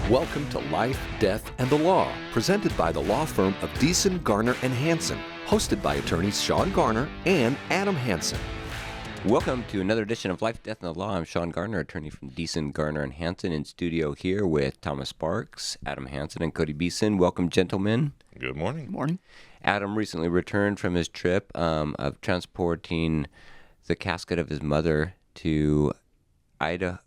Welcome to Life, Death, and the Law, presented by the law firm of Beeson, Garner, and Hansen, hosted by attorneys Shawn Garner and Adam Hansen. Welcome to another edition of Life, Death, and the Law. I'm Shawn Garner, attorney from Beeson, Garner, and Hansen, in studio here with Thomas Sparks, Adam Hansen, and Cody Beeson. Welcome, gentlemen. Good morning. Good morning. Adam recently returned from his trip of transporting the casket of his mother to Utah.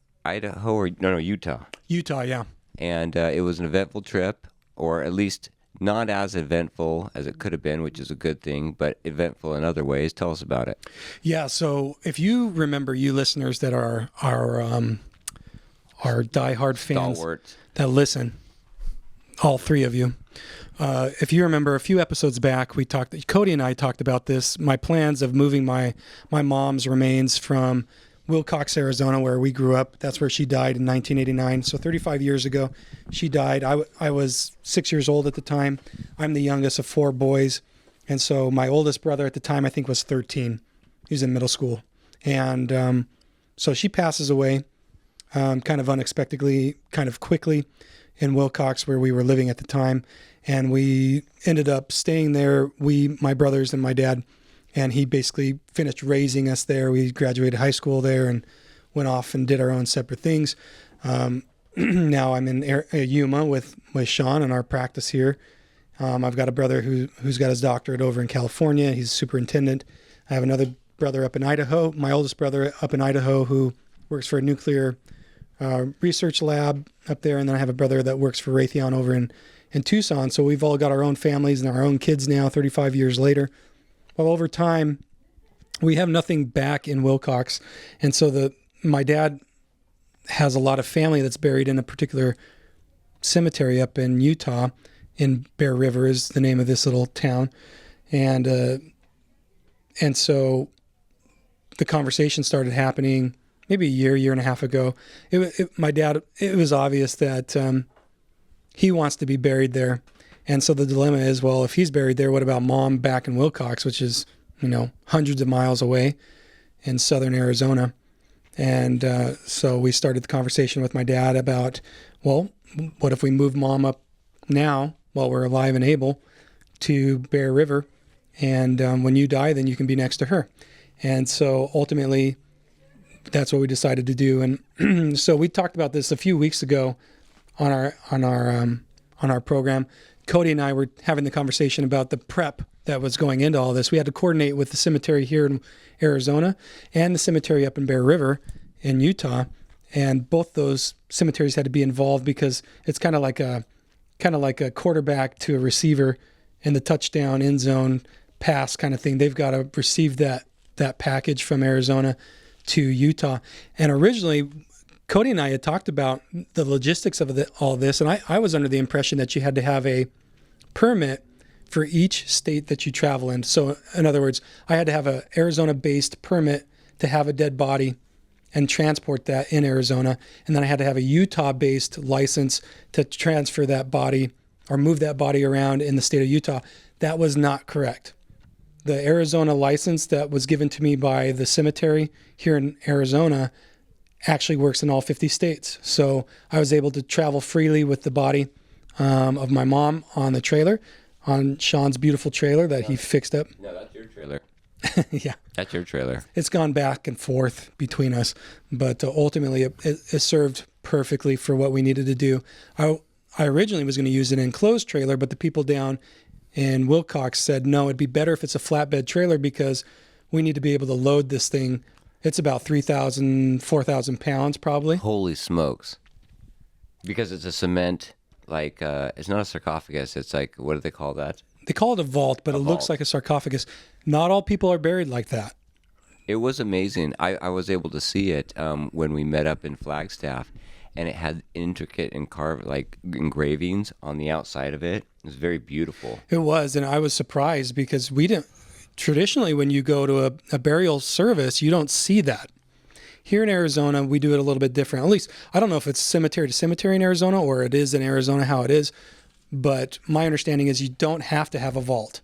Utah, yeah. And it was an eventful trip, or at least not as eventful as it could have been, which is a good thing, but eventful in other ways. Tell us about it. Yeah, so if you remember, you listeners that are diehard fans Stalwarts. that listen, all three of you, if you remember a few episodes back, Cody and I talked about this, my plans of moving my mom's remains from Wilcox, Arizona, where we grew up. That's where she died in 1989. So 35 years ago, she died. I was 6 years old at the time. I'm the youngest of four boys. And so my oldest brother at the time, I think, was 13. He was in middle school. And so she passes away kind of unexpectedly, kind of quickly in Wilcox, where we were living at the time. And we ended up staying there, my brothers and my dad. And he basically finished raising us there. We graduated high school there and went off and did our own separate things. Now I'm in Yuma with Shawn in our practice here. I've got a brother who's got his doctorate over in California. He's a superintendent. I have another brother up in Idaho, my oldest brother up in Idaho, who works for a nuclear research lab up there. And then I have a brother that works for Raytheon over in Tucson. So we've all got our own families and our own kids now, 35 years later. Well, over time, we have nothing back in Wilcox. And so my dad has a lot of family that's buried in a particular cemetery up in Utah, in Bear River is the name of this little town. And so the conversation started happening maybe a year and a half ago. My dad, it was obvious that he wants to be buried there. And so the dilemma is, well, if he's buried there, what about Mom back in Wilcox, which is, hundreds of miles away in southern Arizona? And so we started the conversation with my dad about, well, what if we move Mom up now while we're alive and able to Bear River? And when you die, then you can be next to her. And so ultimately, that's what we decided to do. And so we talked about this a few weeks ago on our program. Cody and I were having the conversation about the prep that was going into all this. We had to coordinate with the cemetery here in Arizona and the cemetery up in Bear River in Utah, and both those cemeteries had to be involved because it's kind of like a quarterback to a receiver in the touchdown end zone pass kind of thing. They've got to receive that package from Arizona to Utah. And originally, Cody and I had talked about the logistics of all this, and I was under the impression that you had to have a permit for each state that you travel in. So in other words, I had to have an Arizona-based permit to have a dead body and transport that in Arizona. And then I had to have a Utah-based license to transfer that body or move that body around in the state of Utah. That was not correct. The Arizona license that was given to me by the cemetery here in Arizona actually works in all 50 states. So I was able to travel freely with the body of my mom on the trailer, on Shawn's beautiful trailer that he fixed up. No, that's your trailer. Yeah. That's your trailer. It's gone back and forth between us, but ultimately it served perfectly for what we needed to do. I originally was going to use an enclosed trailer, but the people down in Wilcox said, no, it'd be better if it's a flatbed trailer because we need to be able to load this thing. It's about 3,000, 4,000 pounds probably. Holy smokes. Because it's a cement, it's not a sarcophagus. It's like, what do they call that? They call it a vault, but it looks like a sarcophagus. Not all people are buried like that. It was amazing. I was able to see it when we met up in Flagstaff, and it had intricate and carved engravings on the outside of it. It was very beautiful. It was, and I was surprised because we didn't. Traditionally, when you go to a burial service, you don't see that. Here in Arizona, we do it a little bit different. At least, I don't know if it's cemetery to cemetery in Arizona or it is in Arizona how it is, but my understanding is you don't have to have a vault.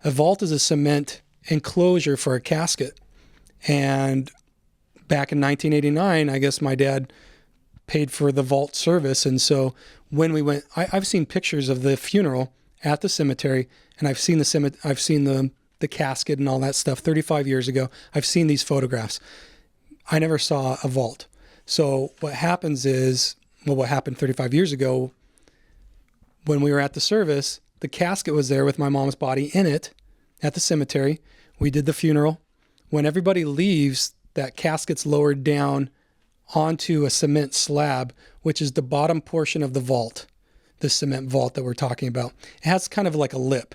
A vault is a cement enclosure for a casket. And back in 1989, I guess my dad paid for the vault service. And so when we went, I've seen pictures of the funeral at the cemetery, and I've seen the casket and all that stuff 35 years ago. I've seen these photographs. I never saw a vault. So what happens is, what happened 35 years ago, when we were at the service, the casket was there with my mom's body in it at the cemetery. We did the funeral. When everybody leaves, that casket's lowered down onto a cement slab, which is the bottom portion of the vault, the cement vault that we're talking about. It has kind of like a lip.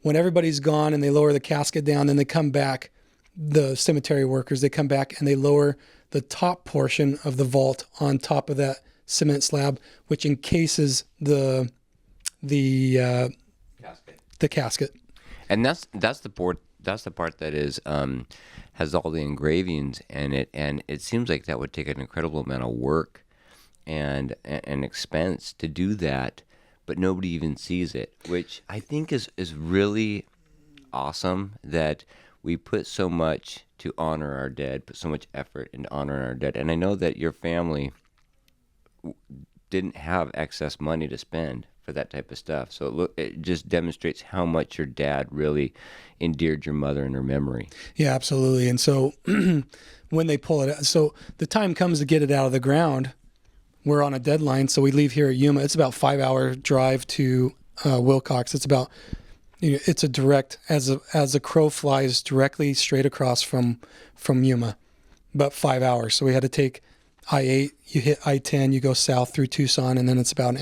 When everybody's gone and they lower the casket down, then they come back, the cemetery workers, they come back and they lower the top portion of the vault on top of that cement slab, which encases the casket. And that's the part that is has all the engravings in it, and it seems like that would take an incredible amount of work and expense to do that, but nobody even sees it, which I think is really awesome that we put so much to honor our dead, put so much effort into honoring our dead. And I know that your family didn't have excess money to spend for that type of stuff. So it just demonstrates how much your dad really endeared your mother in her memory. Yeah, absolutely. And so when they pull it out, so the time comes to get it out of the ground, we're on a deadline. So we leave here at Yuma. It's about 5-hour drive to Wilcox. It's about, it's a direct, as a crow flies directly straight across from Yuma, about 5 hours. So we had to take I-8, you hit I-10, you go south through Tucson, and then it's about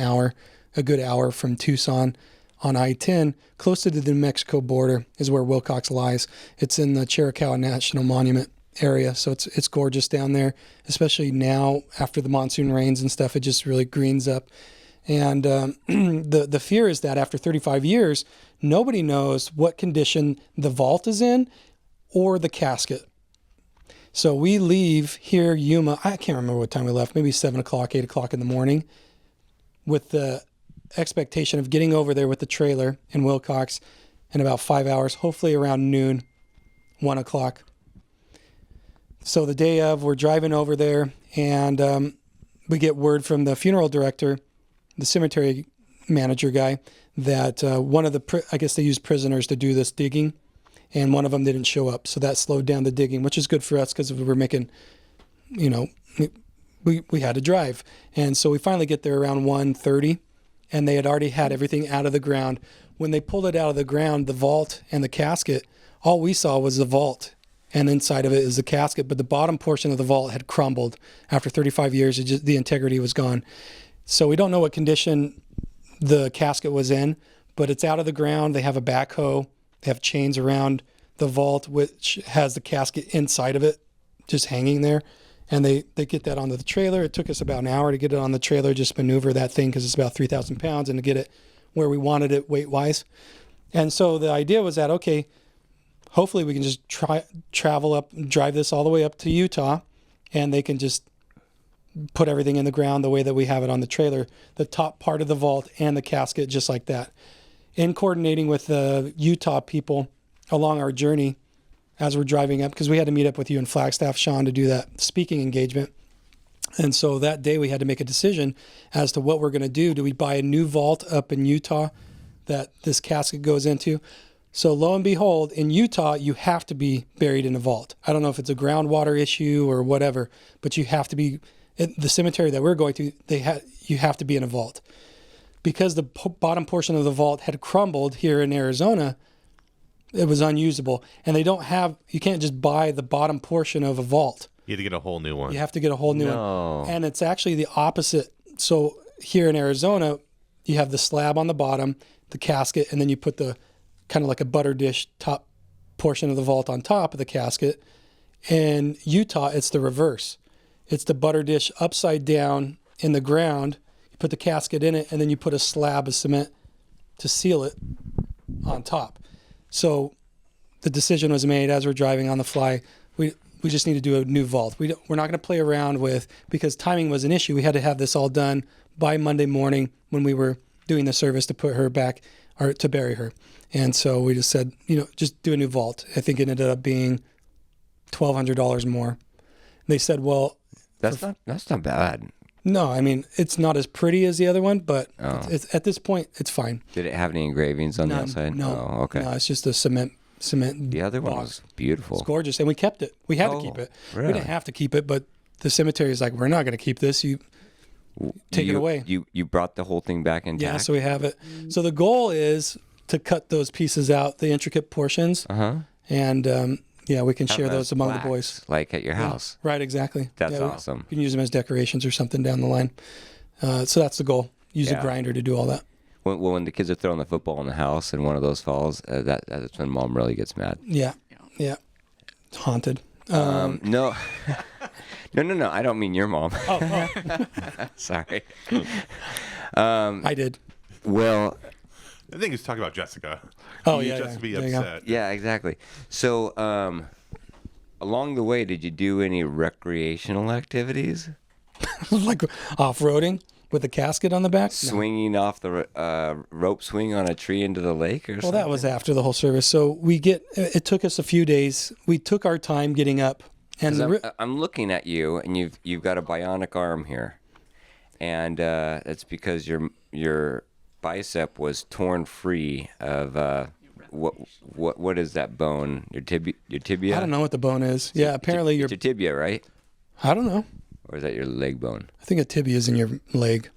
a good hour from Tucson on I-10, close to the New Mexico border is where Wilcox lies. It's in the Chiricahua National Monument area, so it's gorgeous down there, especially now after the monsoon rains and stuff. It just really greens up. And the fear is that after 35 years, nobody knows what condition the vault is in or the casket. So we leave here, Yuma, I can't remember what time we left, maybe 7 o'clock, 8 o'clock in the morning, with the expectation of getting over there with the trailer in Wilcox in about 5 hours, hopefully around noon, 1 o'clock. So the day of, we're driving over there, and we get word from the funeral director, the cemetery manager guy, that one of the, I guess they used prisoners to do this digging, and one of them didn't show up. So that slowed down the digging, which is good for us because we were making, we had to drive. And so we finally get there around 1:30, and they had already had everything out of the ground. When they pulled it out of the ground, the vault and the casket, all we saw was the vault, and inside of it is the casket, but the bottom portion of the vault had crumbled. After 35 years, the integrity was gone. So we don't know what condition the casket was in, but it's out of the ground. They have a backhoe. They have chains around the vault, which has the casket inside of it, just hanging there. And they get that onto the trailer. It took us about an hour to get it on the trailer, just maneuver that thing because it's about 3,000 pounds, and to get it where we wanted it weight-wise. And so the idea was that, okay, hopefully we can just drive this all the way up to Utah, and they can just put everything in the ground the way that we have it on the trailer, the top part of the vault and the casket, just like that. In coordinating with the Utah people along our journey as we're driving up, because we had to meet up with you in Flagstaff, Shawn, to do that speaking engagement. And so that day we had to make a decision as to what we're going to do. Do we buy a new vault up in Utah that this casket goes into? So lo and behold, in Utah, you have to be buried in a vault. I don't know if it's a groundwater issue or whatever, but you have to be, the cemetery that we're going to, you have to be in a vault. Because the bottom portion of the vault had crumbled here in Arizona, it was unusable. And you can't just buy the bottom portion of a vault. You had to get a whole new one. You have to get a whole new one. And it's actually the opposite. So here in Arizona, you have the slab on the bottom, the casket, and then you put the kind of like a butter dish top portion of the vault on top of the casket. In Utah, it's the reverse. It's the butter dish upside down in the ground. You put the casket in it, and then you put a slab of cement to seal it on top. So the decision was made as we're driving on the fly. We just need to do a new vault. We're not going to play around with, because timing was an issue. We had to have this all done by Monday morning when we were doing the service to put her back, or to bury her. And so we just said, just do a new vault. I think it ended up being $1,200 more. They said, well, that's not bad. No, I mean, it's not as pretty as the other one, but Oh. it's, at this point, it's fine. Did it have any engravings on the None. outside? No. Oh, okay. No, it's just a cement The other one box. was beautiful. It's gorgeous, and we kept it. We had to Oh, keep it. really? We didn't have to keep it, but the cemetery is like, we're not going to keep this. You take it away. You brought the whole thing back intact? Yeah, so we have it. So the goal is to cut those pieces out, the intricate portions, Uh-huh. and yeah, we can Have share them those among the plaques, boys. like at your house. Right, exactly. That's Yeah, awesome. You can use them as decorations or something down the line. So that's the goal. Use a Yeah. grinder to do all that. When the kids are throwing the football in the house and one of those falls, that's when Mom really gets mad. Yeah, yeah. It's haunted. No. No. I don't mean your mom. Oh, Sorry. I did. Well, I think he's talking about Jessica. Oh, You yeah, just yeah. be There you go. upset. yeah, exactly. So, along the way, did you do any recreational activities? Like off-roading with a casket on the back? No. Swinging off the rope swing on a tree into the lake or Well, something? that was after the whole service. So it took us a few days. We took our time getting up. And 'Cause I'm looking at you, and you've got a bionic arm here, and that's because your bicep was torn free of what is that bone? Your tibia? I don't know what the bone is. Yeah, apparently It's your tibia, right? I don't know. Or is that your leg bone? I think a tibia is in your leg.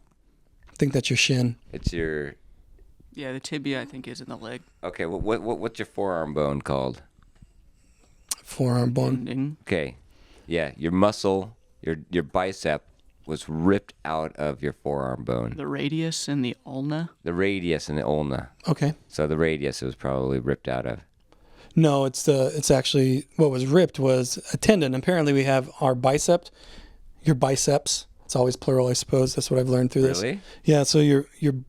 I think that's your shin. It's your Yeah, the tibia I think is in the leg. okay. What's your forearm bone called? Forearm bone. Ending. Okay, yeah, your muscle, your bicep was ripped out of your forearm bone. The radius and the ulna. The radius and the ulna. Okay. So the radius was probably ripped out of. No, it's actually what was ripped was a tendon. Apparently we have our your biceps. It's always plural, I suppose. That's what I've learned through this. Really? Yeah, so your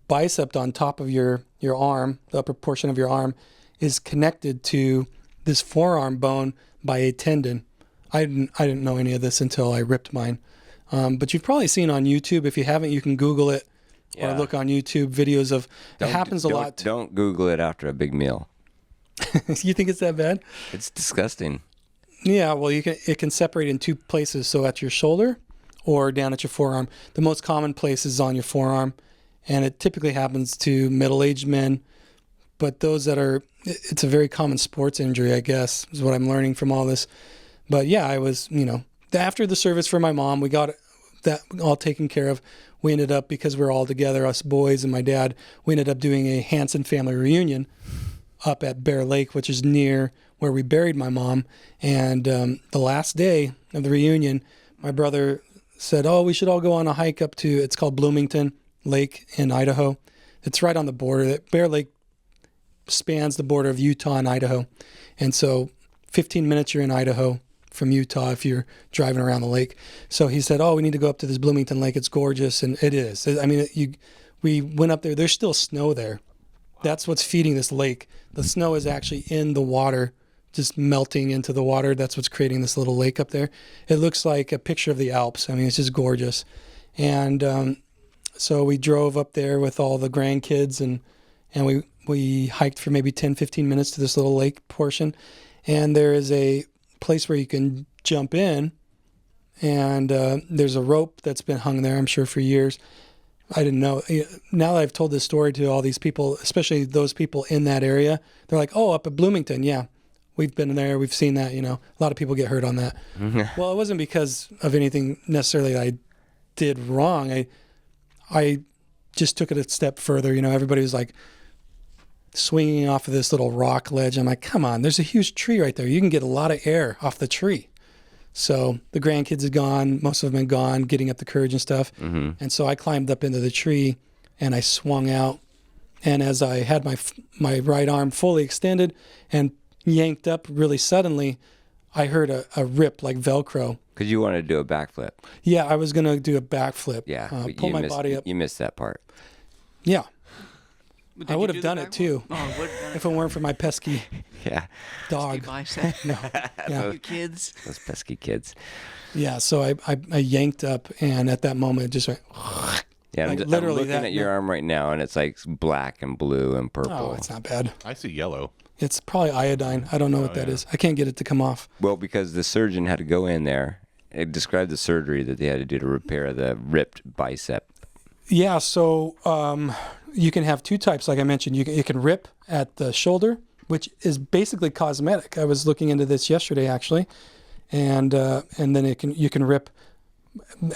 bicep on top of your arm, the upper portion of your arm, is connected to this forearm bone by a tendon. I didn't know any of this until I ripped mine. But you've probably seen on YouTube. If you haven't, you can Google it or Yeah. look on YouTube videos of. It happens a Don't- lot. Don't Google it after a big meal. You think it's that bad? It's disgusting. Yeah, well, it can separate in two places. So at your shoulder or down at your forearm. The most common place is on your forearm, and it typically happens to middle-aged men. But those it's a very common sports injury, I guess, is what I'm learning from all this. But yeah, I was, after the service for my mom, we got that all taken care of. We ended up, because we're all together, us boys and my dad, we ended up doing a Hansen family reunion up at Bear Lake, which is near where we buried my mom. And the last day of the reunion, my brother said, oh, we should all go on a hike up to, it's called Bloomington Lake in Idaho. It's right on the border. Bear Lake spans the border of Utah and Idaho. And so 15 minutes you're in Idaho from Utah if you're driving around the lake. So he said, oh, we need to go up to this Bloomington Lake. It's gorgeous. And it is. I mean, we went up there. There's still snow there. That's what's feeding this lake. The snow is actually in the water, just melting into the water. That's what's creating this little lake up there. It looks like a picture of the Alps. I mean, it's just gorgeous. And so we drove up there with all the grandkids, and we hiked for maybe 10, 15 minutes to this little lake portion. And there is a place where you can jump in, and there's a rope that's been hung there, I'm sure, for years. I didn't know. Now that I've told this story to all these people, especially those people in that area, they're like, oh, up at Bloomington, yeah. We've been there. We've seen that, A lot of people get hurt on that. Well, it wasn't because of anything necessarily that I did wrong. I just took it a step further. Everybody was like swinging off of this little rock ledge. I'm like, come on, there's a huge tree right there. You can get a lot of air off the tree. So the grandkids had gone. Most of them had gone, getting up the courage and stuff. Mm-hmm. And so I climbed up into the tree, and I swung out. And as I had my right arm fully extended and yanked up really suddenly, I heard a rip like Velcro. Because you wanted to do a backflip. Yeah, I was going to do a backflip. Yeah. but Pull you my missed- body up. You missed that part. Yeah. Did I you would do have the done it back too one? Oh, would have if it weren't for my pesky Yeah. dog. bicep. Yeah. You kids. Those pesky kids. Yeah, so I yanked up, and at that moment it just went, Yeah, Like, I'm literally looking that- at your arm right now, and it's like black and blue and purple. oh, it's not bad. I see yellow. It's probably iodine. I don't know what that yeah. is. I can't get it to come off. Well, because the surgeon had to go in there Describe the surgery that they had to do to repair the ripped bicep. Yeah, so you can have two types, like I mentioned. You can rip at the shoulder, which is basically cosmetic. I was looking into this yesterday, actually, and then you can rip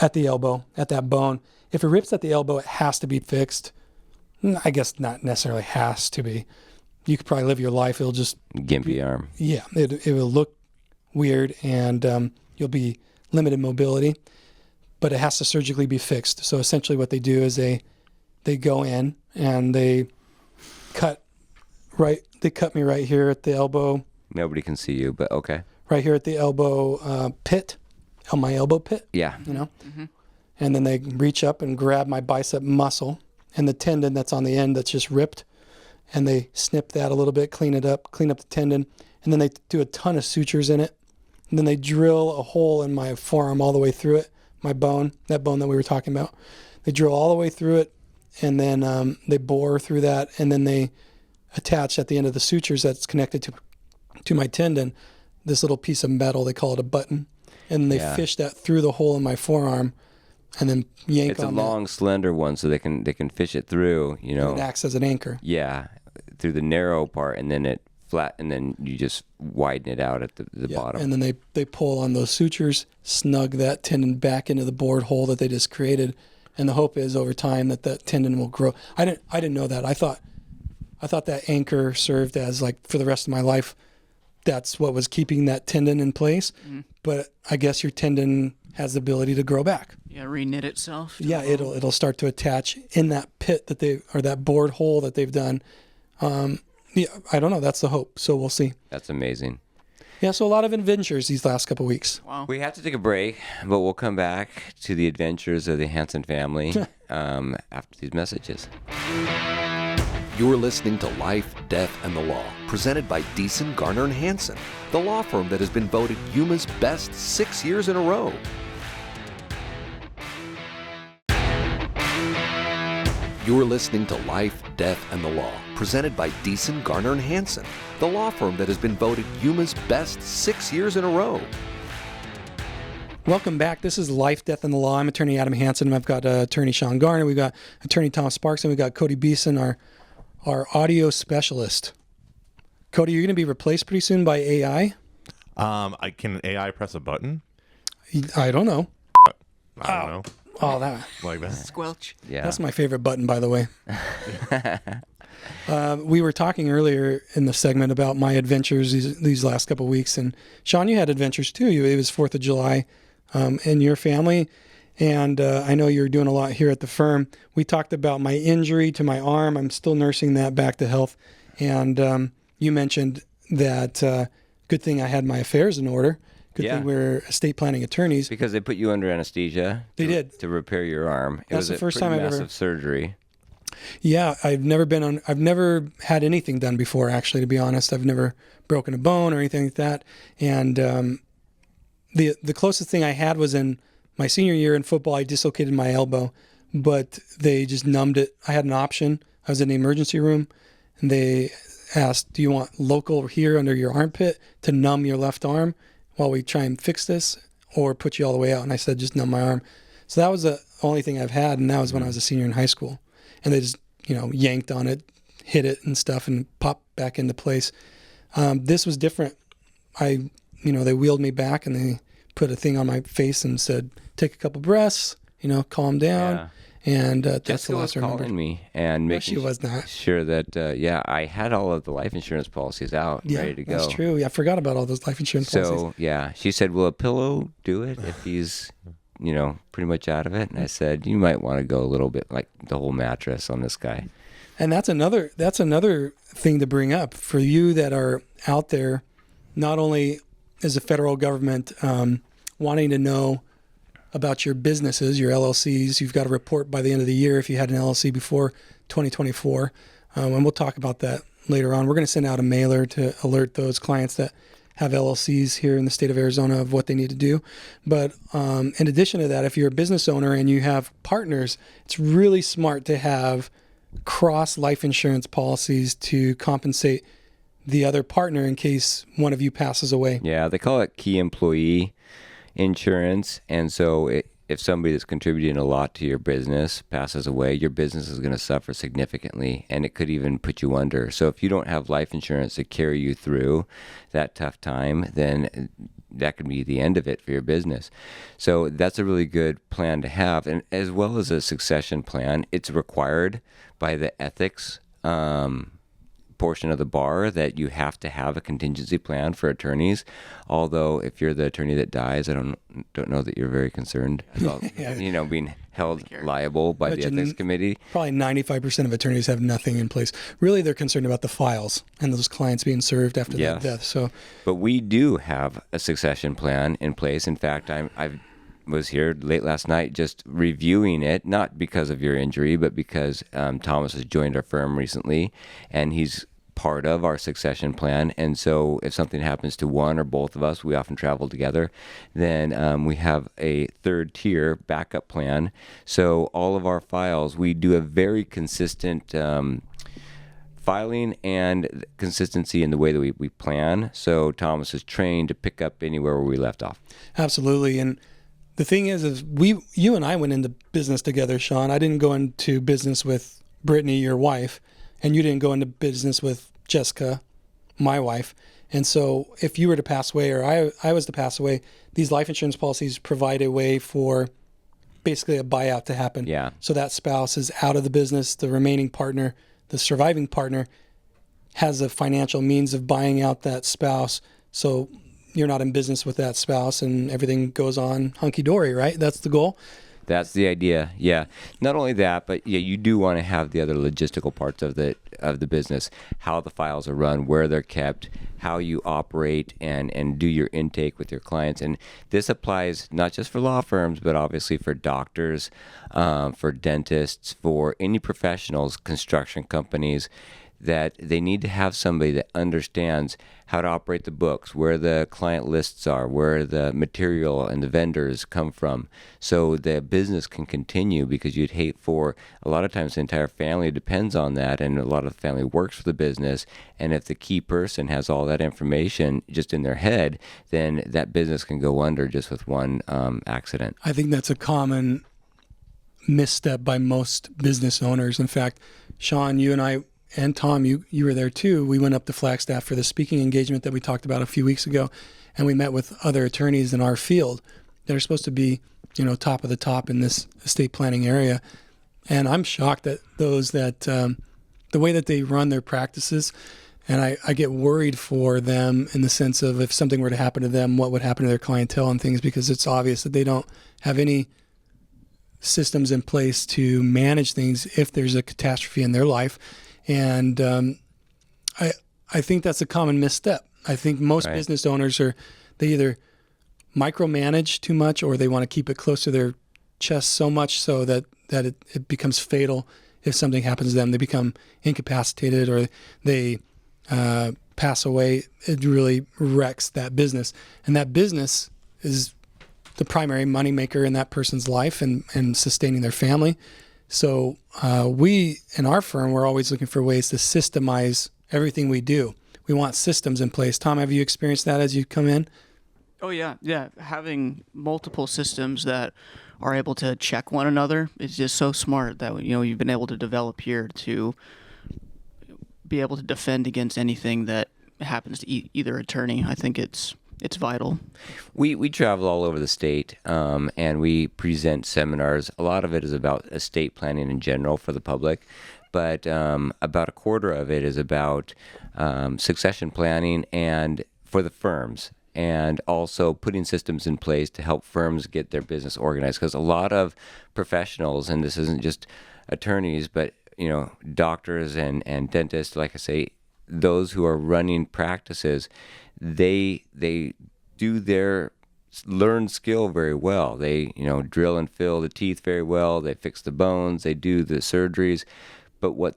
at the elbow, at that bone. If it rips at the elbow, it has to be fixed. I guess not necessarily has to be. You could probably live your life. It'll just Gimpy arm. Yeah, it will look weird, and you'll be limited mobility, but it has to surgically be fixed. So essentially what they do is they go in and they cut me right here at the elbow. Nobody can see you, but okay. Right here at the elbow pit, on my elbow pit. Yeah. And then they reach up and grab my bicep muscle and the tendon that's on the end that's just ripped, and they snip that a little bit, clean up the tendon, and then they do a ton of sutures in it. And then they drill a hole in my forearm all the way through it, my bone, that bone that we were talking about. They drill all the way through it, and then they bore through that, and then they attach at the end of the sutures that's connected to my tendon this little piece of metal. They call it a button, and they fish that through the hole in my forearm, and then yank It's a on long, slender one, so they can fish it through. and it acts as an anchor. Yeah, through the narrow part, and then it flat, and then you just widen it out at the bottom. And then they pull on those sutures, snug that tendon back into the bored hole that they just created, and the hope is over time that tendon will grow. I didn't know that. I thought that anchor served as, like, for the rest of my life. That's what was keeping that tendon in place. But I guess your tendon has the ability to grow back. Yeah, reknit itself. Yeah, it'll start to attach in that pit that bored hole that they've done. Yeah, I don't know. That's the hope. So we'll see. That's amazing. Yeah, so a lot of adventures these last couple of weeks. Wow. We have to take a break, but we'll come back to the adventures of the Hansen family after these messages. You're listening to Life, Death, and the Law, presented by Beeson, Garner, and Hansen, the law firm that has been voted Yuma's best 6 years in a row. You're listening to Life, Death, and the Law, presented by Beeson, Garner, and Hansen, the law firm that has been voted Yuma's best 6 years in a row. Welcome back. This is Life, Death, and the Law. I'm attorney Adam Hansen. I've got attorney Shawn Garner. We've got attorney Thomas Sparks, and we've got Cody Beeson, our audio specialist. Cody, you're going to be replaced pretty soon by AI? Can AI press a button? I don't know. I don't know. Oh, that. Like that. Squelch. Yeah. That's my favorite button, by the way. We were talking earlier in the segment about my adventures these last couple of weeks, and Shawn, you had adventures too. It was 4th of July in your family, and I know you're doing a lot here at the firm. We talked about my injury to my arm. I'm still nursing that back to health, and you mentioned that good thing I had my affairs in order. Good thing we're estate planning attorneys. Because they put you under anesthesia. They did. To repair your arm. It That's was the a first pretty time I've massive ever- surgery. Yeah, I've never had anything done before, actually, to be honest. I've never broken a bone or anything like that. And the closest thing I had was in my senior year in football. I dislocated my elbow, but they just numbed it. I had an option. I was in the emergency room, and they asked, do you want local here under your armpit to numb your left arm while we try and fix this, or put you all the way out? And I said, just numb my arm. So that was the only thing I've had, and that was when I was a senior in high school. And they just, yanked on it, hit it and stuff, and popped back into place. This was different. They wheeled me back, and they put a thing on my face and said, take a couple breaths, calm down. Yeah. And that's Jessica the was last I remember. calling me and making she was not. sure that, I had all of the life insurance policies out, Yeah, ready to go. that's true. Yeah, I forgot about all those life insurance policies. So, she said, will a pillow do it if he's, pretty much out of it? And I said, you might want to go a little bit like the whole mattress on this guy. And that's another thing to bring up for you that are out there. Not only is the federal government wanting to know about your businesses, your LLCs, you've got to report by the end of the year if you had an LLC before 2024. And we'll talk about that later on. We're going to send out a mailer to alert those clients that have LLCs here in the state of Arizona of what they need to do. But in addition to that, if you're a business owner and you have partners, it's really smart to have cross life insurance policies to compensate the other partner in case one of you passes away. Yeah, they call it key employee insurance, and so if somebody that's contributing a lot to your business passes away, your business is going to suffer significantly, and it could even put you under. So if you don't have life insurance to carry you through that tough time, then that could be the end of it for your business. So that's a really good plan to have, and as well as a succession plan. It's required by the ethics portion of the bar that you have to have a contingency plan for attorneys. Although if you're the attorney that dies, I don't know that you're very concerned about being held liable by the ethics committee. Probably 95% of attorneys have nothing in place. Really, they're concerned about the files and those clients being served after their death. So, but we do have a succession plan in place. In fact, I was here late last night just reviewing it, not because of your injury, but because Thomas has joined our firm recently, and he's part of our succession plan. And so if something happens to one or both of us, we often travel together, then we have a third tier backup plan. So all of our files, we do a very consistent filing and consistency in the way that we plan. So Thomas is trained to pick up anywhere where we left off. Absolutely. And the thing is you and I went into business together, Shawn. I didn't go into business with Brittany, your wife, and you didn't go into business with Jessica, my wife. And so if you were to pass away, or I was to pass away, these life insurance policies provide a way for basically a buyout to happen. Yeah. So that spouse is out of the business. The remaining partner, the surviving partner, has a financial means of buying out that spouse. So you're not in business with that spouse, and everything goes on hunky-dory, right? That's the goal. That's the idea. Yeah. Not only that, but yeah, you do want to have the other logistical parts of the business, how the files are run, where they're kept, how you operate and do your intake with your clients. And this applies not just for law firms, but obviously for doctors, for dentists, for any professionals, construction companies, that they need to have somebody that understands how to operate the books, where the client lists are, where the material and the vendors come from, so the business can continue, because you'd hate for, a lot of times the entire family depends on that, and a lot of the family works for the business, and if the key person has all that information just in their head, then that business can go under just with one accident. I think that's a common misstep by most business owners. In fact, Shawn, you and I, and Tom, you were there too. We went up to Flagstaff for the speaking engagement that we talked about a few weeks ago, and we met with other attorneys in our field that are supposed to be, top of the top in this estate planning area. And I'm shocked at those that the way that they run their practices, and I get worried for them in the sense of if something were to happen to them, what would happen to their clientele and things, because it's obvious that they don't have any systems in place to manage things if there's a catastrophe in their life. And I think that's a common misstep. I think most business owners they either micromanage too much, or they want to keep it close to their chest so much so that it becomes fatal if something happens to them. They become incapacitated, or they pass away. It really wrecks that business. And that business is the primary moneymaker in that person's life and sustaining their family. So we, in our firm, we're always looking for ways to systemize everything we do. We want systems in place. Tom, have you experienced that as you come in? Oh, yeah. Having multiple systems that are able to check one another is just so smart that, you've been able to develop here to be able to defend against anything that happens to either attorney. I think it's vital. We travel all over the state, and we present seminars. A lot of it is about estate planning in general for the public, but about a quarter of it is about succession planning and for the firms, and also putting systems in place to help firms get their business organized. Because a lot of professionals, and this isn't just attorneys, but doctors and dentists, like I say, those who are running practices, they do their learned skill very well. They drill and fill the teeth very well. They fix the bones. They do the surgeries. But what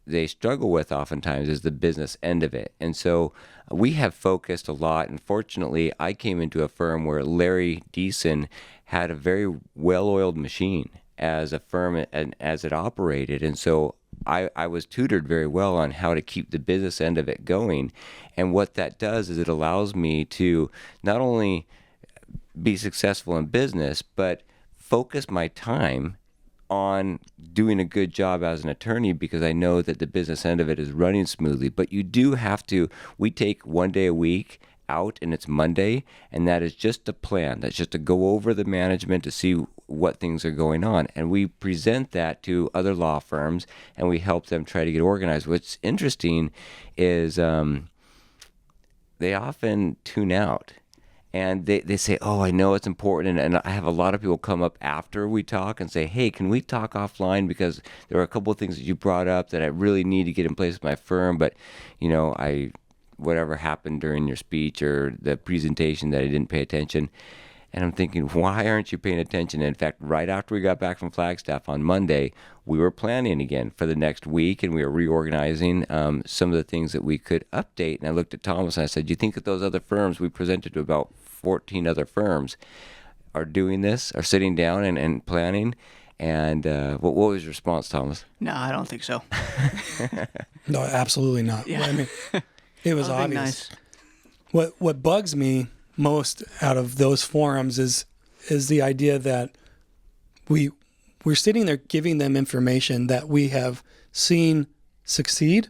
they struggle with oftentimes is the business end of it. And so we have focused a lot. And fortunately, I came into a firm where Larry Deason had a very well-oiled machine as a firm and as it operated. And so I was tutored very well on how to keep the business end of it going. And what that does is it allows me to not only be successful in business, but focus my time on doing a good job as an attorney because I know that the business end of it is running smoothly. But you do have to, we take one day a week out and it's Monday, and that is just a plan. That's just to go over the management to see what things are going on. And we present that to other law firms and we help them try to get organized. What's interesting is they often tune out. And they say, oh, I know it's important. And I have a lot of people come up after we talk and say, hey, can we talk offline? Because there are a couple of things that you brought up that I really need to get in place with my firm. But, whatever happened during your speech or the presentation that I didn't pay attention. And I'm thinking, why aren't you paying attention? And in fact, right after we got back from Flagstaff on Monday, we were planning again for the next week, and we were reorganizing some of the things that we could update. And I looked at Thomas and I said, do you think that those other firms, we presented to about 14 other firms, are doing this, are sitting down and planning? And what was your response, Thomas? No, I don't think so. No, absolutely not. Yeah. I mean, it was That'd be obvious. nice. What bugs me most out of those forums is the idea that we're sitting there giving them information that we have seen succeed.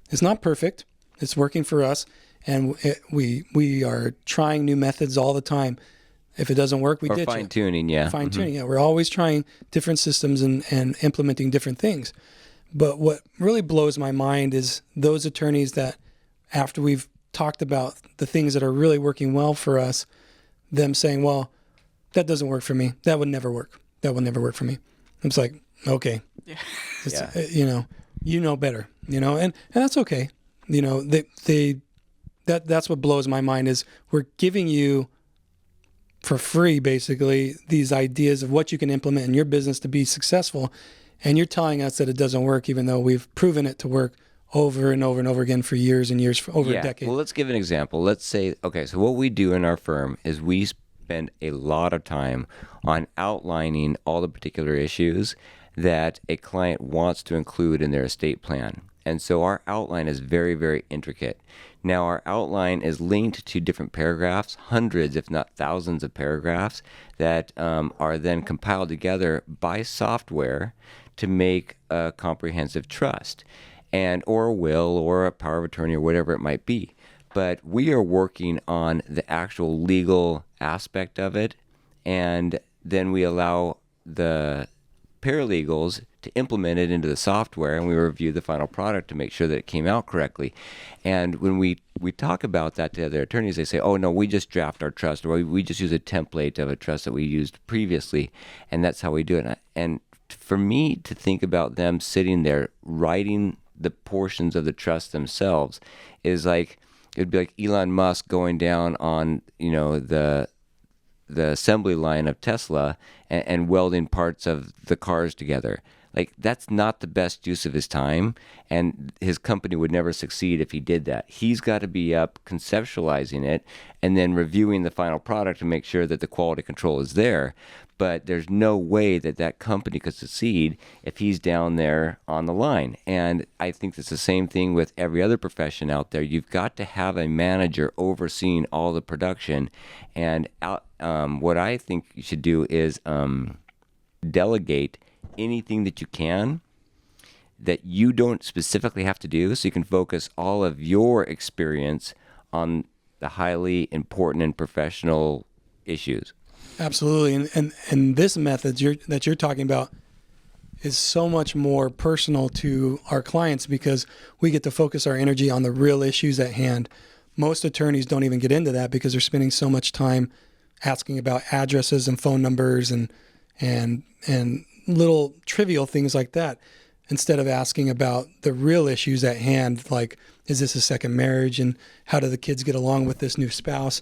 It's not perfect. It's working for us, and we are trying new methods all the time. If it doesn't work, we ditch it. Fine tuning, yeah. Fine tuning, yeah. We're always trying different systems and implementing different things. But what really blows my mind is those attorneys that, after we've talked about the things that are really working well for us, them saying, well, that doesn't work for me. That would never work. That will never work for me. It's like, okay. Yeah. It's, you know better, and that's okay. That's what blows my mind is we're giving you for free, basically, these ideas of what you can implement in your business to be successful. And you're telling us that it doesn't work, even though we've proven it to work over and over and over again for years and years, for over a decade. Well, let's give an example. Let's say, okay, so what we do in our firm is we spend a lot of time on outlining all the particular issues that a client wants to include in their estate plan. And so our outline is very, very intricate. Now, our outline is linked to different paragraphs, hundreds, if not thousands of paragraphs that are then compiled together by software to make a comprehensive trust, and or a will or a power of attorney or whatever it might be. But we are working on the actual legal aspect of it, and then we allow the paralegals to implement it into the software, and we review the final product to make sure that it came out correctly. And when we talk about that to other attorneys, they say, oh, no, we just draft our trust, or we just use a template of a trust that we used previously, and that's how we do it. And for me to think about them sitting there writing the portions of the trust themselves is like, it'd be like Elon Musk going down on, the assembly line of Tesla and welding parts of the cars together. Like, that's not the best use of his time, and his company would never succeed if he did that. He's got to be up conceptualizing it and then reviewing the final product to make sure that the quality control is there. But there's no way that that company could succeed if he's down there on the line. And I think it's the same thing with every other profession out there. You've got to have a manager overseeing all the production. And what I think you should do is delegate anything that you can that you don't specifically have to do, so you can focus all of your experience on the highly important and professional issues. Absolutely. And this method that you're talking about is so much more personal to our clients because we get to focus our energy on the real issues at hand. Most attorneys don't even get into that because they're spending so much time asking about addresses and phone numbers and little trivial things like that, instead of asking about the real issues at hand, like, is this a second marriage, and how do the kids get along with this new spouse?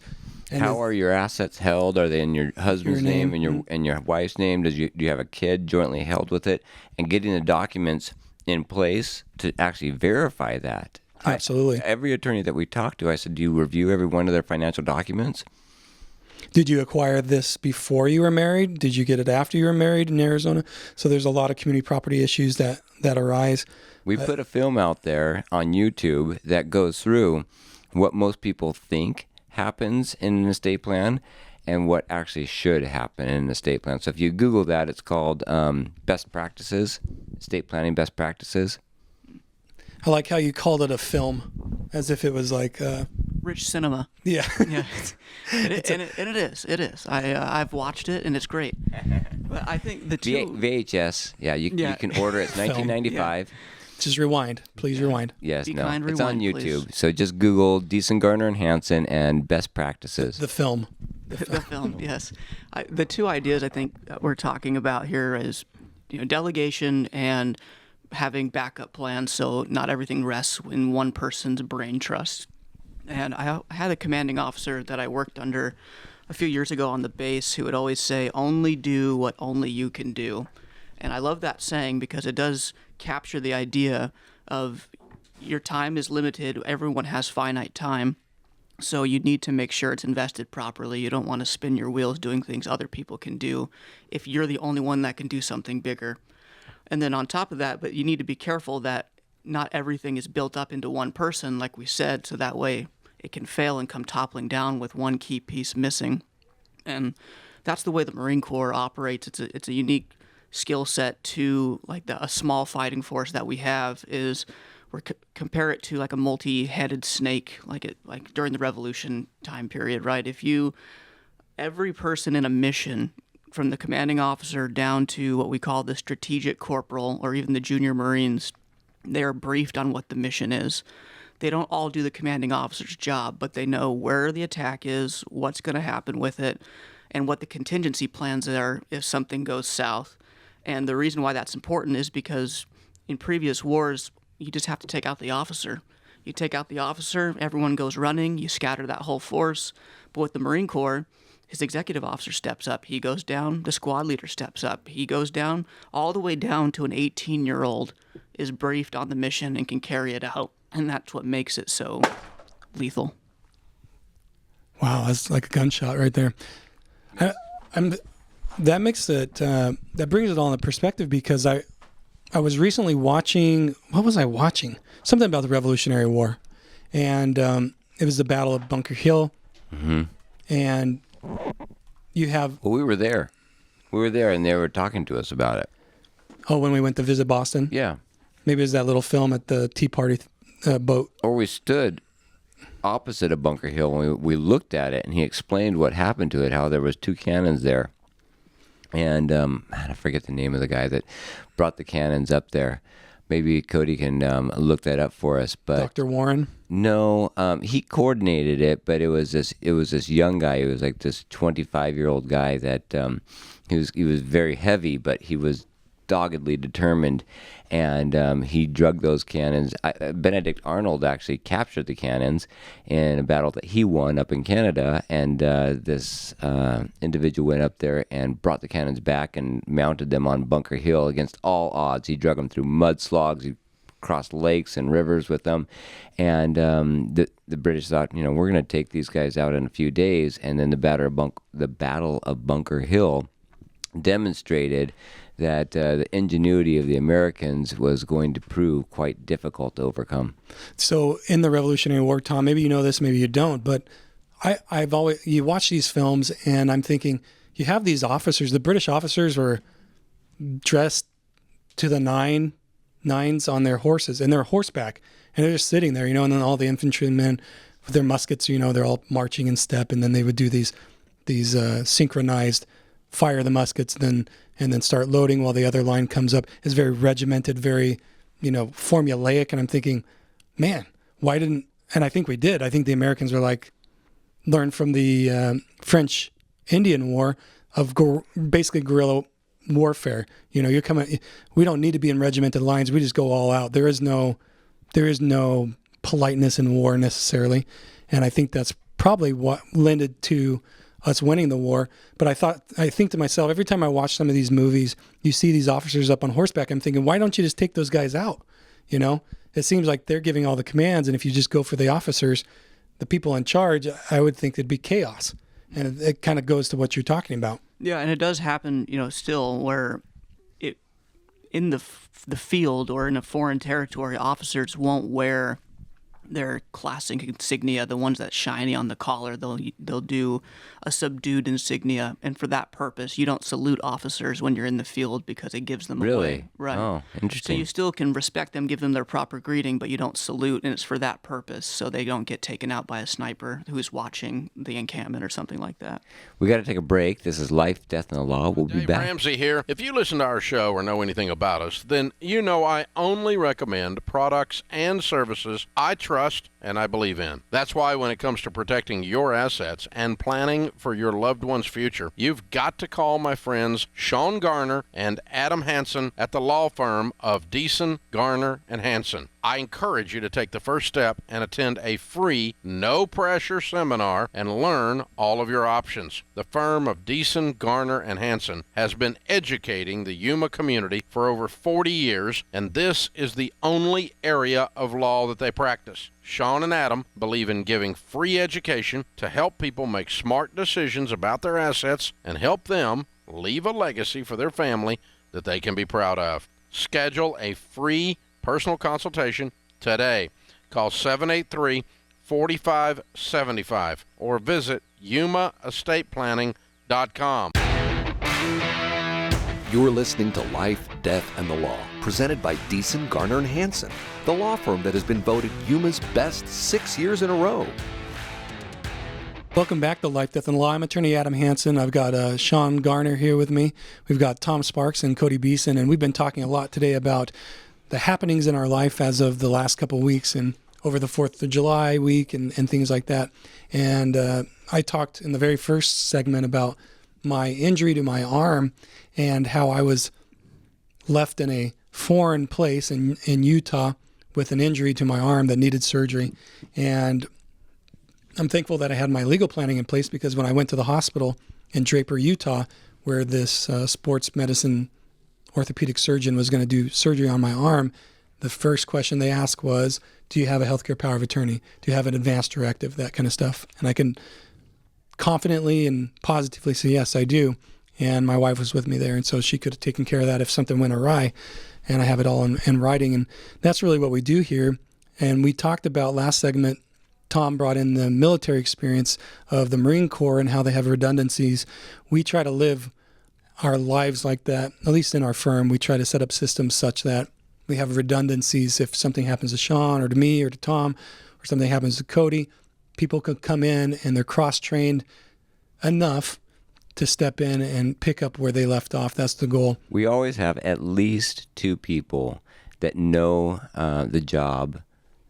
And how are your assets held? Are they in your husband's name and your wife's name? Do you have a kid jointly held with it? And getting the documents in place to actually verify that. Absolutely. Every attorney that we talked to, I said, do you review every one of their financial documents? Did you acquire this before you were married? Did you get it after you were married in Arizona? So there's a lot of community property issues that arise. We put a film out there on YouTube that goes through what most people think happens in an estate plan and what actually should happen in an estate plan. So if you Google that, it's called best practices, estate planning best practices. I like how you called it a film, as if it was like, Rich cinema. yeah. Yeah, it is. It is. I've watched it and it's great. But I think the two VHS, you can order it. It's $19.95. Just rewind. Please rewind. Yes, Be no, kind, it's on rewind, YouTube. please. So just Google Beeson, Garner, and Hansen and best practices. The film. the film, yes. The two ideas I think that we're talking about here is, delegation and having backup plans, so not everything rests in one person's brain trust. And I had a commanding officer that I worked under a few years ago on the base who would always say, "Only do what only you can do." And I love that saying because it does capture the idea of your time is limited. Everyone has finite time. So you need to make sure it's invested properly. You don't want to spin your wheels doing things other people can do if you're the only one that can do something bigger. And then on top of that, but you need to be careful that not everything is built up into one person, like we said, so that way it can fail and come toppling down with one key piece missing. And that's the way the Marine Corps operates. It's a unique skill set to like a small fighting force that we have is compare it to like a multi-headed snake, like during the Revolution time period, right? Every person in a mission, from the commanding officer down to what we call the strategic corporal or even the junior Marines, they are briefed on what the mission is. They don't all do the commanding officer's job, but they know where the attack is, what's going to happen with it, and what the contingency plans are if something goes south. And the reason why that's important is because in previous wars, you just have to take out the officer. You take out the officer, everyone goes running, you scatter that whole force. But with the Marine Corps, his executive officer steps up. He goes down, the squad leader steps up. He goes down, all the way down to an 18-year-old is briefed on the mission and can carry it out. And that's what makes it so lethal. Wow, that's like a gunshot right there. That makes it that brings it all into perspective because I was recently watching. What was I watching? Something about the Revolutionary War, and it was the Battle of Bunker Hill. Mm-hmm. And you have we were there, and they were talking to us about it. Oh, when we went to visit Boston. Yeah, maybe it was that little film at the Tea Party boat. Or we stood opposite of Bunker Hill and we looked at it, and he explained what happened to it, how there was 2 cannons there. And I forget the name of the guy that brought the cannons up there. Maybe Cody can look that up for us. But Dr. Warren? No, he coordinated it, but it was this young guy. He was like this 25-year-old guy that he was very heavy, but he was doggedly determined, and he drug those cannons. Benedict Arnold actually captured the cannons in a battle that he won up in Canada, and this individual went up there and brought the cannons back and mounted them on Bunker Hill against all odds. He drug them through mudslogs, he crossed lakes and rivers with them, and the British thought, we're going to take these guys out in a few days, and then the Battle of Bunker Hill demonstrated that the ingenuity of the Americans was going to prove quite difficult to overcome. So in the Revolutionary War, Tom, maybe you know this, maybe you don't, but I've always, you watch these films and I'm thinking, you have these officers, the British officers were dressed to the nines on their horses, and they're horseback, and they're just sitting there, and then all the infantrymen with their muskets, they're all marching in step, and then they would do these synchronized fire the muskets, and then start loading while the other line comes up. It's very regimented, very, formulaic. And I'm thinking, man, why didn't, and I think we did. I think the Americans were like, learned from the French Indian War of basically guerrilla warfare. You're coming, we don't need to be in regimented lines. We just go all out. There is no politeness in war necessarily. And I think that's probably what lended to us winning the war. But I think to myself, every time I watch some of these movies, you see these officers up on horseback, I'm thinking, why don't you just take those guys out? It seems like they're giving all the commands, and if you just go for the officers, the people in charge, I would think there'd be chaos. And it kind of goes to what you're talking about. Yeah, and it does happen, still where in the field or in a foreign territory, officers won't wear their classic insignia, the ones that shiny on the collar, they'll do a subdued insignia, and for that purpose, you don't salute officers when you're in the field because it gives them Really? away. Right. Oh, So interesting. you still can respect them, give them their proper greeting, but you don't salute, and it's for that purpose, so they don't get taken out by a sniper who's watching the encampment or something like that. We got to take a break. This is Life, Death, and the Law. We'll be Dave back. Ramsey here. If you listen to our show or know anything about us, then you know I only recommend products and services I trust and I believe in. That's why when it comes to protecting your assets and planning for your loved one's future, you've got to call my friends Shawn Garner and Adam Hansen at the law firm of Beeson, Garner, and Hansen. I encourage you to take the first step and attend a free, no-pressure seminar and learn all of your options. The firm of Beeson, Garner, and Hansen has been educating the Yuma community for over 40 years, and this is the only area of law that they practice. Shawn and Adam believe in giving free education to help people make smart decisions about their assets and help them leave a legacy for their family that they can be proud of. Schedule a free personal consultation today. Call 783-4575 or visit yumaestateplanning.com. You're listening to Life, Death, and the Law, presented by Beeson, Garner, and Hansen, the law firm that has been voted Yuma's best 6 years in a row. Welcome back to Life, Death, and Law. I'm attorney Adam Hansen. I've got Shawn Garner here with me. We've got Tom Sparks and Cody Beeson, and we've been talking a lot today about the happenings in our life as of the last couple of weeks and over the 4th of July week and things like that. And I talked in the very first segment about my injury to my arm and how I was left in a foreign place in Utah with an injury to my arm that needed surgery. And I'm thankful that I had my legal planning in place, because when I went to the hospital in Draper, Utah, where this sports medicine orthopedic surgeon was going to do surgery on my arm, the first question they asked was, do you have a healthcare power of attorney? Do you have an advance directive? That kind of stuff. And I can confidently and positively say, yes, I do. And my wife was with me there, and so she could have taken care of that if something went awry. And I have it all in writing. And that's really what we do here. And we talked about last segment, Tom brought in the military experience of the Marine Corps and how they have redundancies. We try to live our lives like that, at least in our firm. We try to set up systems such that we have redundancies. If something happens to Shawn or to me or to Tom, or something happens to Cody, people could come in and they're cross-trained enough to step in and pick up where they left off. That's the goal. We always have at least 2 people that know the job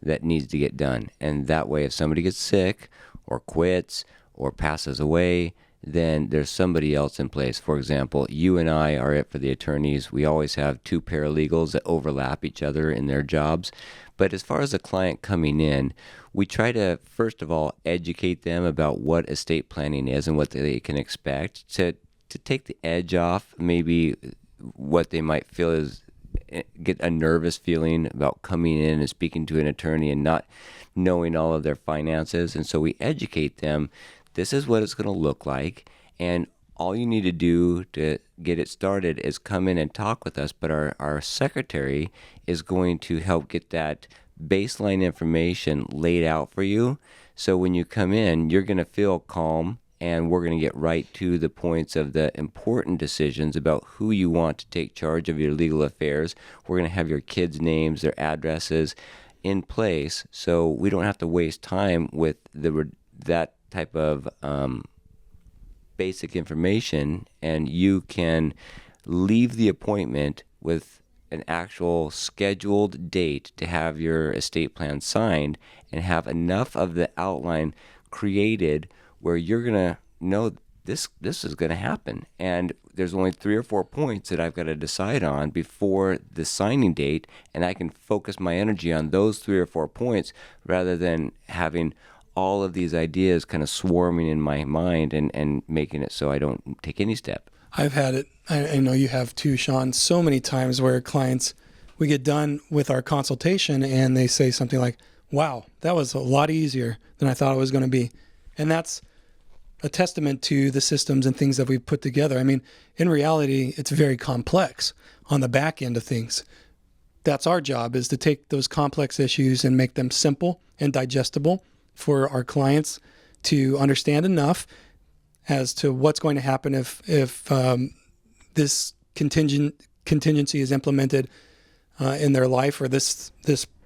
that needs to get done. And that way, if somebody gets sick or quits or passes away, then there's somebody else in place. For example, you and I are it for the attorneys. We always have 2 paralegals that overlap each other in their jobs. But as far as a client coming in, we try to, first of all, educate them about what estate planning is and what they can expect to take the edge off maybe what they might feel is get a nervous feeling about coming in and speaking to an attorney and not knowing all of their finances. And so we educate them. This is what it's going to look like. And all you need to do to get it started is come in and talk with us. But our secretary is going to help get that baseline information laid out for you. So when you come in, you're going to feel calm, and we're going to get right to the points of the important decisions about who you want to take charge of your legal affairs. We're going to have your kids' names, their addresses in place, so we don't have to waste time with that type of basic information, and you can leave the appointment with an actual scheduled date to have your estate plan signed and have enough of the outline created where you're going to know this is going to happen. And there's only 3 or 4 points that I've got to decide on before the signing date, and I can focus my energy on those 3 or 4 points rather than having all of these ideas kind of swarming in my mind and making it so I don't take any step. I've had it, I know you have too, Shawn, so many times where clients, we get done with our consultation and they say something like, wow, that was a lot easier than I thought it was going to be. And that's a testament to the systems and things that we've put together. I mean, in reality, it's very complex on the back end of things. that's our job, is to take those complex issues and make them simple and digestible for our clients to understand enough as to what's going to happen if this contingency is implemented in their life, or this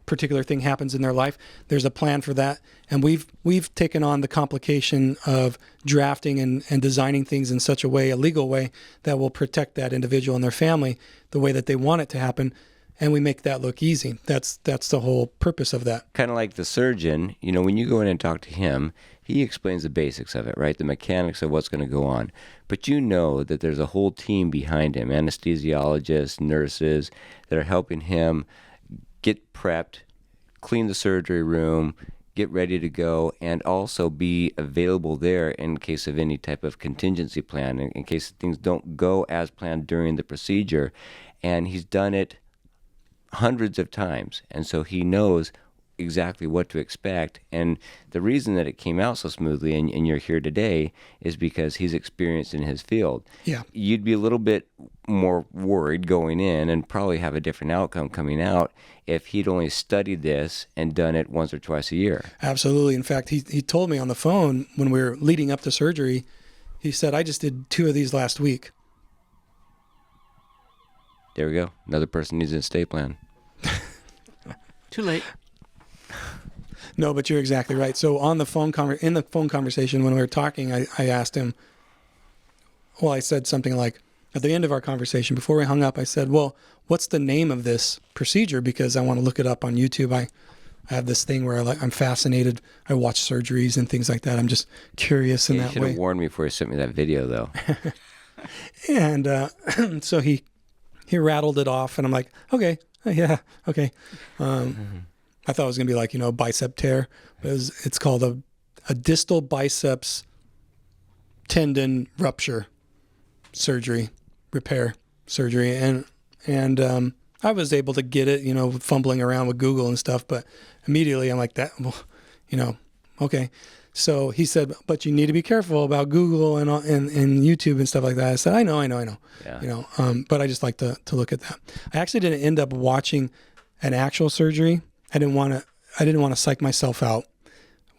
particular thing happens in their life. There's a plan for that, and we've taken on the complication of drafting and designing things in such a way, a legal way, that will protect that individual and their family the way that they want it to happen, and we make that look easy. That's the whole purpose of that. Kind of like the surgeon, when you go in and talk to him, he explains the basics of it, right? The mechanics of what's going to go on. But you know that there's a whole team behind him, anesthesiologists, nurses, that are helping him get prepped, clean the surgery room, get ready to go, and also be available there in case of any type of contingency plan, in case things don't go as planned during the procedure. And he's done it hundreds of times, and so he knows exactly what to expect. And the reason that it came out so smoothly and you're here today is because he's experienced in his field. Yeah. You'd be a little bit more worried going in and probably have a different outcome coming out if he'd only studied this and done it once or twice a year. Absolutely. In fact, he told me on the phone when we were leading up to surgery, he said, I just did 2 of these last week. There we go. Another person needs an estate plan. Too late. No, but you're exactly right. So on the phone in the phone conversation when we were talking, I asked him, well, I said something like, at the end of our conversation, before we hung up, I said, well, what's the name of this procedure? Because I want to look it up on YouTube. I have this thing where I'm fascinated. I watch surgeries and things like that. I'm just curious in You that should way. have warned me before you sent me that video, though. And so he rattled it off, and I'm like, okay, yeah, okay. I thought it was going to be like, bicep tear. It's called a distal biceps tendon rupture repair surgery. And I was able to get it, fumbling around with Google and stuff, but immediately I'm like that, well, okay. So he said, but you need to be careful about Google and YouTube and stuff like that. I said, I know. Yeah. But I just like to look at that. I actually didn't end up watching an actual surgery. I didn't want to psych myself out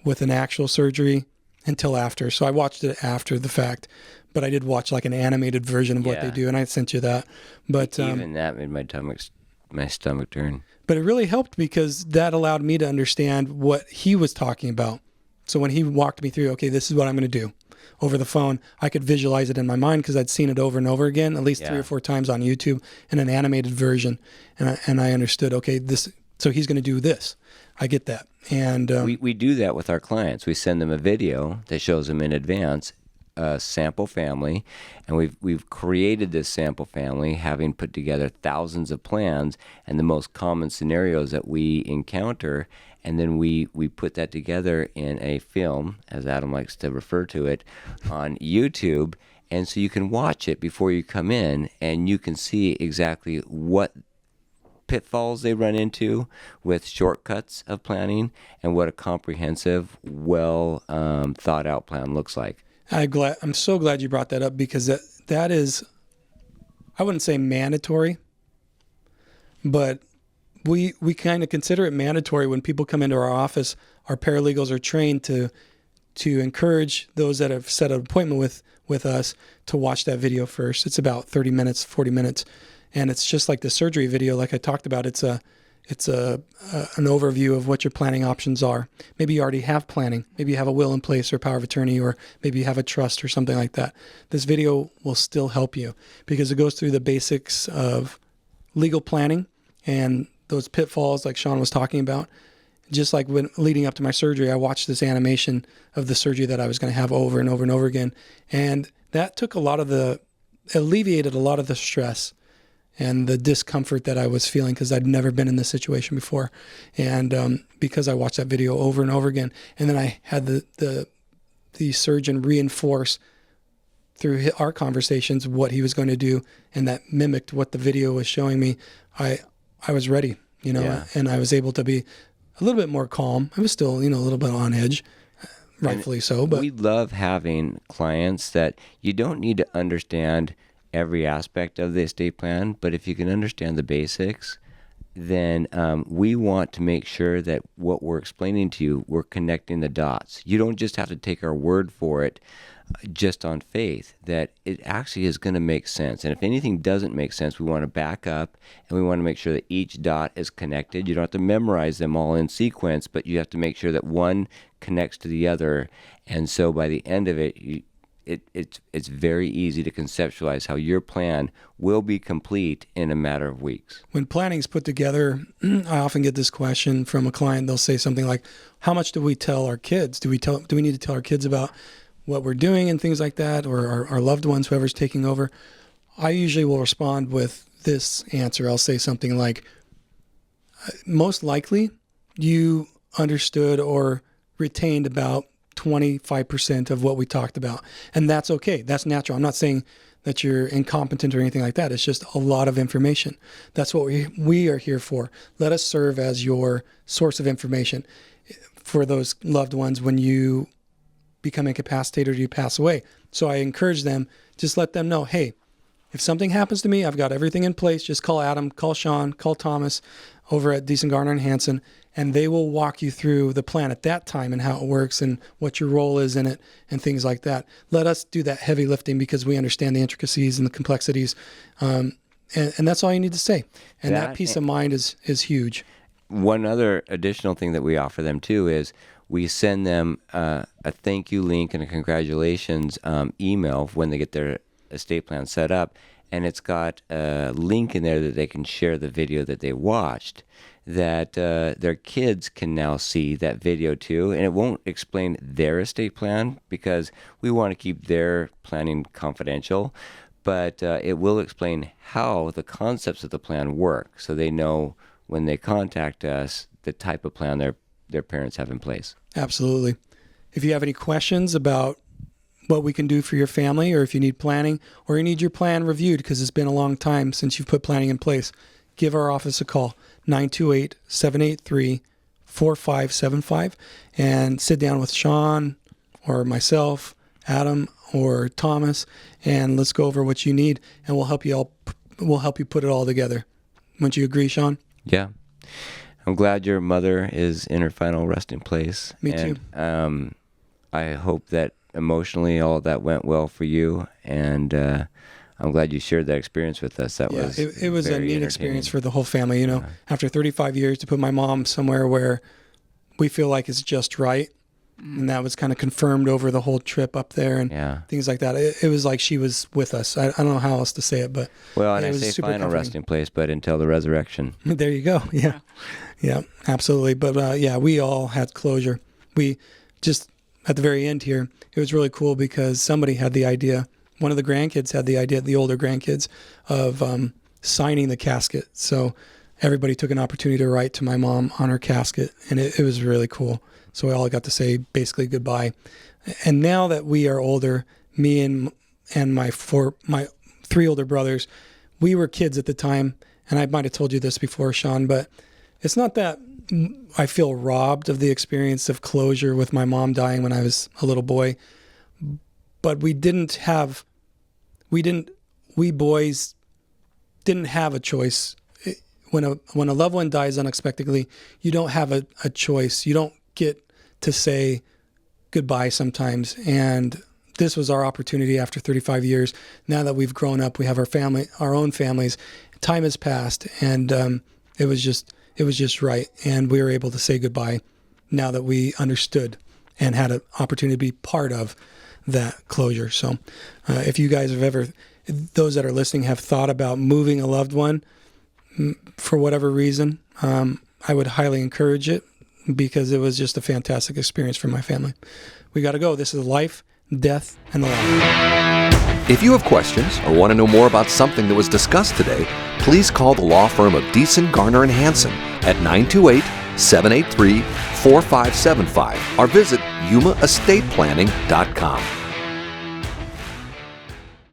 with an actual surgery until after. So I watched it after the fact, but I did watch like an animated version of what they do, and I sent you that. But even that made my stomach turn. But it really helped because that allowed me to understand what he was talking about. So when he walked me through, okay, this is what I'm going to do over the phone, I could visualize it in my mind because I'd seen it over and over again, at least 3 or 4 times on YouTube in an animated version. And I understood, okay, so he's going to do this. I get that. And we do that with our clients. We send them a video that shows them in advance a sample family, and we've created this sample family, having put together thousands of plans and the most common scenarios that we encounter, and then we put that together in a film, as Adam likes to refer to it, on YouTube, and so you can watch it before you come in, and you can see exactly what pitfalls they run into with shortcuts of planning and what a comprehensive, well thought out plan looks like. I'm so glad you brought that up because that is, I wouldn't say mandatory, but we kind of consider it mandatory when people come into our office. Our paralegals are trained to encourage those that have set an appointment with us to watch that video first. It's about 30 minutes, 40 minutes. And it's just like the surgery video, like I talked about. It's an overview of what your planning options are. Maybe you already have planning. Maybe you have a will in place or power of attorney, or maybe you have a trust or something like that. This video will still help you because it goes through the basics of legal planning and those pitfalls like Shawn was talking about. Just like when leading up to my surgery, I watched this animation of the surgery that I was going to have over and over and over again. And that took alleviated a lot of the stress and the discomfort that I was feeling because I'd never been in this situation before. And because I watched that video over and over again, and then I had the surgeon reinforce through our conversations what he was going to do, and that mimicked what the video was showing me, I was ready, and I was able to be a little bit more calm. I was still, a little bit on edge, rightfully so. But we love having clients that you don't need to understand every aspect of the estate plan, but if you can understand the basics, then we want to make sure that what we're explaining to you, we're connecting the dots. You don't just have to take our word for it just on faith, that it actually is going to make sense. And if anything doesn't make sense, we want to back up and we want to make sure that each dot is connected. You don't have to memorize them all in sequence, but you have to make sure that one connects to the other. And so by the end of it, it's very easy to conceptualize how your plan will be complete in a matter of weeks. When planning is put together, I often get this question from a client. They'll say something like, how much do we tell our kids? Do we need to tell our kids about what we're doing and things like that, or our loved ones, whoever's taking over? I usually will respond with this answer. I'll say something like, most likely you understood or retained about 25% of what we talked about. And that's okay. That's natural. I'm not saying that you're incompetent or anything like that. It's just a lot of information. That's what we are here for. Let us serve as your source of information for those loved ones when you become incapacitated or you pass away. So I encourage them, just let them know, hey, if something happens to me, I've got everything in place. Just call Adam, call Shawn, call Thomas over at Beeson, Garner, and Hansen, and they will walk you through the plan at that time and how it works and what your role is in it and things like that. Let us do that heavy lifting because we understand the intricacies and the complexities. And that's all you need to say. And that peace of mind is huge. One other additional thing that we offer them too is we send them a thank you link and a congratulations email when they get their estate plan set up. And it's got a link in there that they can share the video that they watched, that their kids can now see that video too. And it won't explain their estate plan because we want to keep their planning confidential, but it will explain how the concepts of the plan work, so they know when they contact us the type of plan their parents have in place. Absolutely. If you have any questions about what we can do for your family, or if you need planning, or you need your plan reviewed because it's been a long time since you've put planning in place, give our office a call, 928-783-4575, and sit down with Shawn or myself, Adam or Thomas, and let's go over what you need, and we'll help you put it all together. Wouldn't you agree, Shawn? Yeah. I'm glad your mother is in her final resting place. Me too. I hope that emotionally all that went well for you, and I'm glad you shared that experience with us. It was a neat experience for the whole family. After 35 years, to put my mom somewhere where we feel like it's just right, and that was kind of confirmed over the whole trip up there and things like that. It was like she was with us. I don't know how else to say it, but and I say final resting place, but until the resurrection. There you go. Yeah, absolutely. But we all had closure. We just at the very end here, it was really cool because somebody had the idea. One of the grandkids had the idea, the older grandkids, of signing the casket. So everybody took an opportunity to write to my mom on her casket, and it was really cool. So we all got to say basically goodbye. And now that we are older, me and my three older brothers, we were kids at the time, and I might have told you this before, Shawn, but it's not that I feel robbed of the experience of closure with my mom dying when I was a little boy, but we boys didn't have a choice. When a loved one dies unexpectedly, you don't have a choice. You don't get to say goodbye sometimes. And this was our opportunity after 35 years. Now that we've grown up, we have our own families. Time has passed, and it was just right. And we were able to say goodbye now that we understood and had an opportunity to be part of that closure. So if you guys those that are listening have thought about moving a loved one for whatever reason, I would highly encourage it because it was just a fantastic experience for my family. We got to go. This is life, death, and the law. If you have questions or want to know more about something that was discussed today, please call the law firm of Beeson, Garner, and Hansen at 928-783-4575 or visit yumaestateplanning.com.